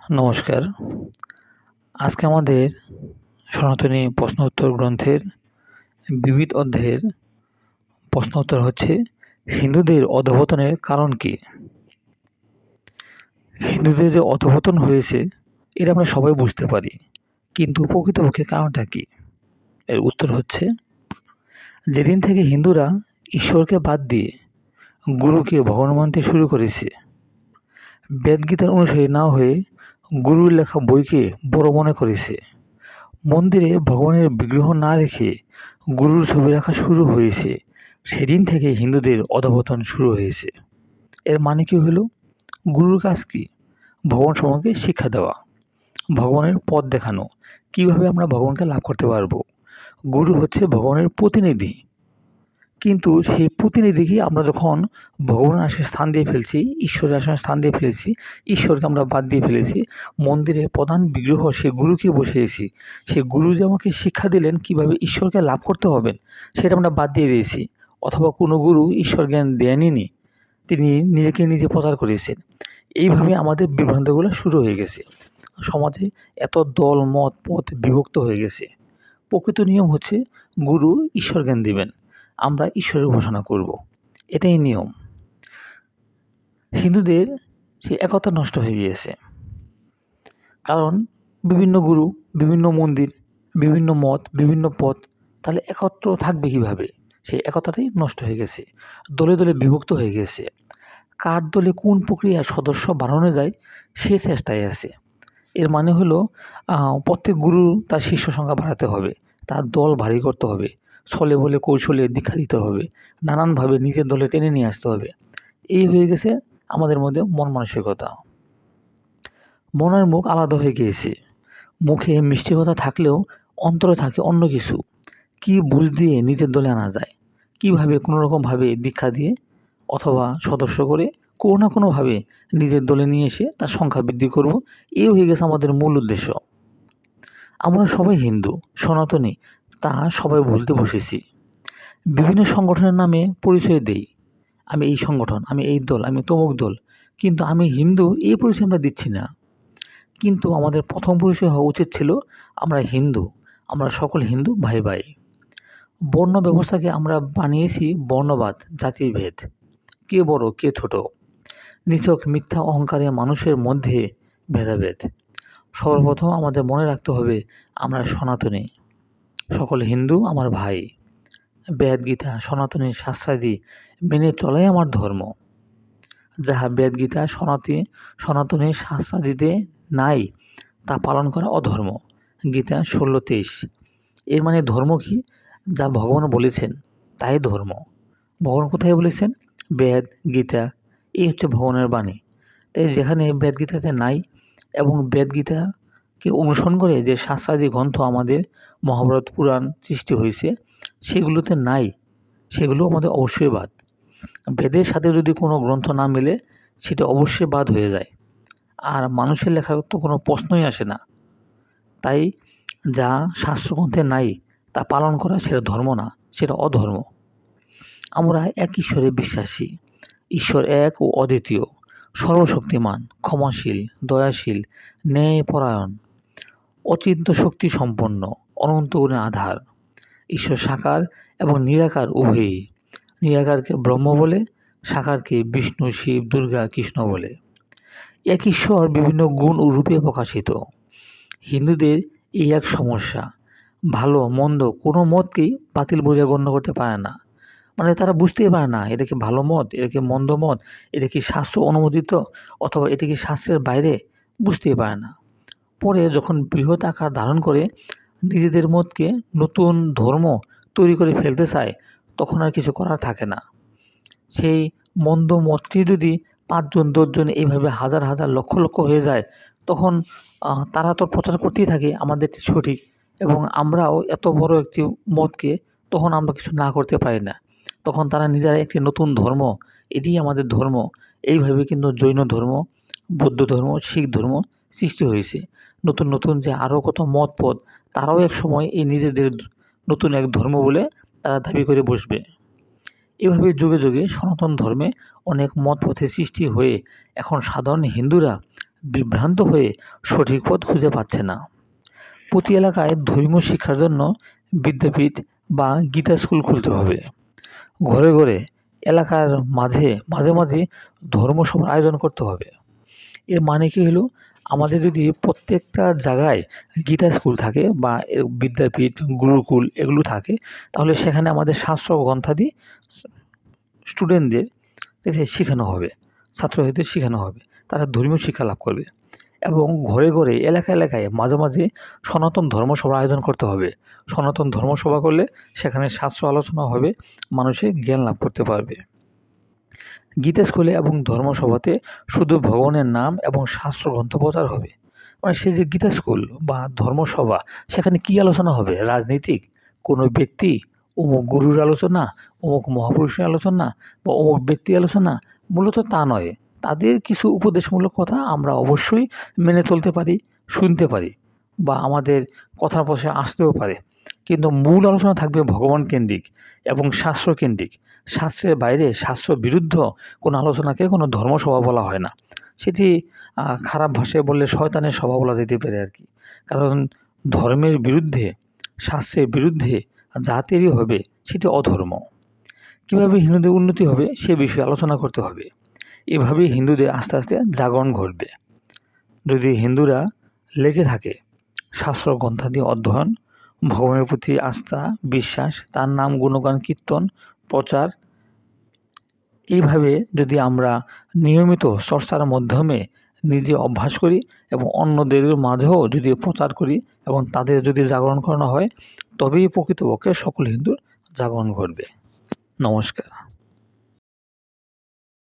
নমস্কার। আজকে আমাদের সনাতনী প্রশ্ন উত্তর গ্রন্থের বিবিধ অধ্যায়ের প্রশ্ন উত্তর হচ্ছে হিন্দুদের অধঃপতনের কারণ কী? হিন্দুদের যে অধঃপতন হয়েছে এটা আমরা সবাই বুঝতে পারি। কিন্তু প্রকৃতপক্ষে কারণটা কী? এর উত্তর হচ্ছে যেদিন থেকে হিন্দুরা ঈশ্বরকে বাদ দিয়ে গুরুকে ভগবান মানতে শুরু করেছে, বেদগীতার অনুসারী না হয়ে গুরুর লেখা বইকে বড় মনে করেছে, মন্দিরে ভগবানের বিগ্রহ না রেখে গুরুর ছবি রাখা শুরু হয়েছে, সেদিন থেকে হিন্দুদের অধঃপতন শুরু হয়েছে। এর মানে কী হলো? গুরুর কাজ কী? ভগবান সম্পর্কে শিক্ষা দেওয়া, ভগবানের পথ দেখানো, কীভাবে আমরা ভগবানকে লাভ করতে পারবো। গুরু হচ্ছে ভগবানের প্রতিনিধি, কিন্তু সেই প্রতিনিধিকে আমরা যখন ভগবানের আসনে স্থান দিয়ে ফেলছি, ঈশ্বরের আসনে স্থান দিয়ে ফেলেছি, ঈশ্বরকে আমরা বাদ দিয়ে ফেলেছি, মন্দিরে প্রধান বিগ্রহ সে গুরুকে বসিয়েছি, সে গুরু যে আমাকে শিক্ষা দিলেন কীভাবে ঈশ্বরকে লাভ করতে হবেন সেটা আমরা বাদ দিয়ে দিয়েছি। অথবা কোনো গুরু ঈশ্বর জ্ঞান দেনইনি, তিনি নিজেকে নিজে প্রচার করেছেন। এইভাবে আমাদের বিভ্রান্তগুলো শুরু হয়ে গেছে। সমাজে এত দল মত পথ বিভক্ত হয়ে গেছে। প্রকৃত নিয়ম হচ্ছে গুরু ঈশ্বর জ্ঞান দিবেন, আমরা ঈশ্বরের উপাসনা করব, এটাই নিয়ম। হিন্দুদের সে একতা নষ্ট হয়ে গিয়েছে, কারণ বিভিন্ন গুরু, বিভিন্ন মন্দির, বিভিন্ন মত, বিভিন্ন পথ, তাহলে একত্র থাকবে কীভাবে? সেই একতাটাই নষ্ট হয়ে গেছে, দলে দলে বিভক্ত হয়ে গেছে। কার দলে কোন প্রক্রিয়ায় সদস্য বাড়ানো যায় সে চেষ্টায় আছে। এর মানে হলো প্রত্যেক গুরু তার শিষ্য সংখ্যা বাড়াতে হবে, তার দল ভারী করতে হবে, ছলে বলে কৌশলে দীক্ষা দিতে হবে, নানানভাবে নিজের দলে টেনে নিয়ে আসতে হবে। এই হয়ে গেছে আমাদের মধ্যে মন মানসিকতা। মনের মুখ আলাদা হয়ে গিয়েছে। মুখে মিষ্টি কথা থাকলেও অন্তরে থাকে অন্য কিছু। কী বুঝ দিয়ে নিজের দলে আনা যায়, কীভাবে কোনোরকমভাবে দীক্ষা দিয়ে অথবা সদস্য করে কোনো না কোনোভাবে নিজের দলে নিয়ে এসে তার সংখ্যা বৃদ্ধি করব, এই হয়ে গেছে আমাদের মূল উদ্দেশ্য। আমরা সবাই হিন্দু, সনাতনী, তা সবাই ভুলতে বসেছি। বিভিন্ন সংগঠনের নামে পরিচয় দেই, আমি এই সংগঠন, আমি এই দল, আমি তমুক দল, কিন্তু আমি হিন্দু এই পরিচয় আমরা দিচ্ছি না। কিন্তু আমাদের প্রথম পরিচয় হওয়া উচিত ছিল আমরা হিন্দু, আমরা সকল হিন্দু ভাই ভাই। বর্ণ ব্যবস্থাকে আমরা বানিয়েছি বর্ণবাদ, জাতির ভেদ, কে বড় কে ছোট, নিছক মিথ্যা অহংকারে মানুষের মধ্যে ভেদাভেদ। সর্বপ্রথম আমাদের মনে রাখতে হবে আমরা সনাতনী, সকল হিন্দু আমার ভাই। বেদ গীতা সনাতনী শাস্ত্রাদি মেনে চলাই আমার ধর্ম। যাহা বেদ গীতা সনাতনী শাস্ত্রাদিতে নাই তা পালন করা অধর্ম। গীতা 16:23। এর মানে ধর্ম কি? যা ভগবান বলেছেন তাই ধর্ম। ভগবান কোথায় বলেছেন? বেদ গীতা, এই হচ্ছে ভগবানের বাণী। তাই যেখানে বেদ গীতাতে নাই এবং বেদ গীতাকে অনুসরণ করে যে শাস্ত্রাদি গ্রন্থ আমাদের মহাভারত পুরাণ সৃষ্টি হয়েছে সেগুলোতে নাই, সেগুলো আমাদের অবশ্যই বাদ। বেদের সাথে যদি কোনো গ্রন্থ না মেলে সেটা অবশ্যই বাদ হয়ে যায়, আর মানুষের লেখার তো কোনো প্রশ্নই আসে না। তাই যা শাস্ত্রগ্রন্থে নাই তা পালন করা সেটা ধর্ম না, সেটা অধর্ম। আমরা এক ঈশ্বরে বিশ্বাসী, ঈশ্বর এক ও অদ্বিতীয়, সর্বশক্তিমান, ক্ষমাশীল, দয়াশীল, ন্যায়পরায়ণ, অচিন্ত শক্তি সম্পন্ন, অনন্ত গুণে আধার। ঈশ্বর সাকার এবং নিরাকার উভয়ই। নিরাকারকে ব্রহ্ম বলে, সাকারকে বিষ্ণু শিব দুর্গা কৃষ্ণ বলে। এক ঈশ্বর বিভিন্ন গুণ ও রূপে প্রকাশিত। হিন্দুদের এই এক সমস্যা, ভালো মন্দ কোনো মতকেই বাতিল বলে গণ্য করতে পারে না। মানে তারা বুঝতেই পারে না এটা কি ভালো মত, এটা কি মন্দ মত, এটা কি শাস্ত্র অনুমোদিত অথবা এটা কি শাস্ত্রের বাইরে, বুঝতেই পারে না। পরে যখন বৃহৎ আকার ধারণ করে নিজেদের মতকে নতুন ধর্ম তৈরি করে ফেলতে চায়, তখন আর কিছু করার থাকে না। সেই মন্দ মতটি যদি 5 জন 10 জন এইভাবে হাজার হাজার লক্ষ লক্ষ হয়ে যায়, তখন তারা তো প্রচার করতেই থাকে আমাদেরটি সঠিক, এবং আমরাও এত বড় একটি মতকে তখন আমরা কিছু না করতে পারি না। তখন তারা নিজেরাই একটি নতুন ধর্ম, এটিই আমাদের ধর্ম, এইভাবে কিন্তু জৈন ধর্ম, বৌদ্ধ ধর্ম, শিখ ধর্ম সৃষ্টি হয়েছে। নতুন নতুন যে আরও কত মত পথ, তারাও একসময় এই নিজেদের নতুন এক ধর্ম বলে তারা দাবি করে বসবে। এভাবে যুগে যুগে সনাতন ধর্মে অনেক মত পথের সৃষ্টি হয়ে এখন সাধারণ হিন্দুরা বিভ্রান্ত হয়ে সঠিক পথ খুঁজে পাচ্ছে না। প্রতি এলাকায় ধর্মীয় শিক্ষার জন্য বিদ্যাপীঠ বা গীতা স্কুল খুলতে হবে। ঘরে ঘরে এলাকার মাঝে মাঝে মাঝে ধর্মসভার আয়োজন করতে হবে। এর মানে কি হলো, আমাদের যদি প্রত্যেকটা জায়গায় গীতা স্কুল থাকে বা বিদ্যাপীঠ, গুরুকুল এগুলো থাকে, তাহলে সেখানে আমাদের শাস্ত্র গ্রন্থাদি স্টুডেন্টদের শেখানো হবে, ছাত্রছাত্রীদের শেখানো হবে। তারা ধর্মীয় শিক্ষা লাভ করবে এবং ঘরে ঘরে এলাকায় এলাকায় মাঝে মাঝে সনাতন ধর্মসভার আয়োজন করতে হবে। সনাতন ধর্মসভা করলে সেখানে শাস্ত্র আলোচনা হবে, মানুষে জ্ঞান লাভ করতে পারবে। গীতা স্কুলে এবং ধর্মসভাতে শুধু ভগবানের নাম এবং শাস্ত্র গ্রন্থ প্রচার হবে। মানে সে যে গীতা স্কুল বা ধর্মসভা, সেখানে কী আলোচনা হবে? রাজনীতিক, কোনো ব্যক্তি, অমুক গুরুর আলোচনা, অমুক মহাপুরুষের আলোচনা বা অমুক ব্যক্তির আলোচনা? মূলত তা নয়। তাদের কিছু উপদেশমূলক কথা আমরা অবশ্যই মেনে চলতে পারি, শুনতে পারি বা আমাদের কথার পাশে আসতেও পারে। কিন্তু মূল আলোচনা থাকবে ভগবান কেন্দ্রিক এবং শাস্ত্রকেন্দ্রিক। শাস্ত্রের বাইরে শাস্ত্র বিরুদ্ধ কোনো আলোচনাকে কোনো ধর্মসভা বলা হয় না। সেটি খারাপ ভাষায় বললে শয়তানের সভা বলা যেতে পারে আর কি। কারণ ধর্মের বিরুদ্ধে, শাস্ত্রের বিরুদ্ধে জাতেরই হবে, সেটি অধর্ম। কীভাবে হিন্দুদের উন্নতি হবে সে বিষয়ে আলোচনা করতে হবে। এভাবেই হিন্দুদের আস্তে আস্তে জাগরণ ঘটবে। যদি হিন্দুরা লেগে থাকে শাস্ত্র গ্রন্থাদি অধ্যয়ন, ভগবানের প্রতি আস্থা, বিশ্বাস, তার নাম গুণগান কীর্তন, প্রচার, এইভাবে যদি আমরা নিয়মিত চর্চার মাধ্যমে নিজে অভ্যাস করি এবং অন্যদের মাঝেও যদি প্রচার করি এবং তাদের যদি জাগরণ করানো হয়, তবেই প্রকৃতপক্ষে সকল হিন্দুর জাগরণ ঘটবে। নমস্কার।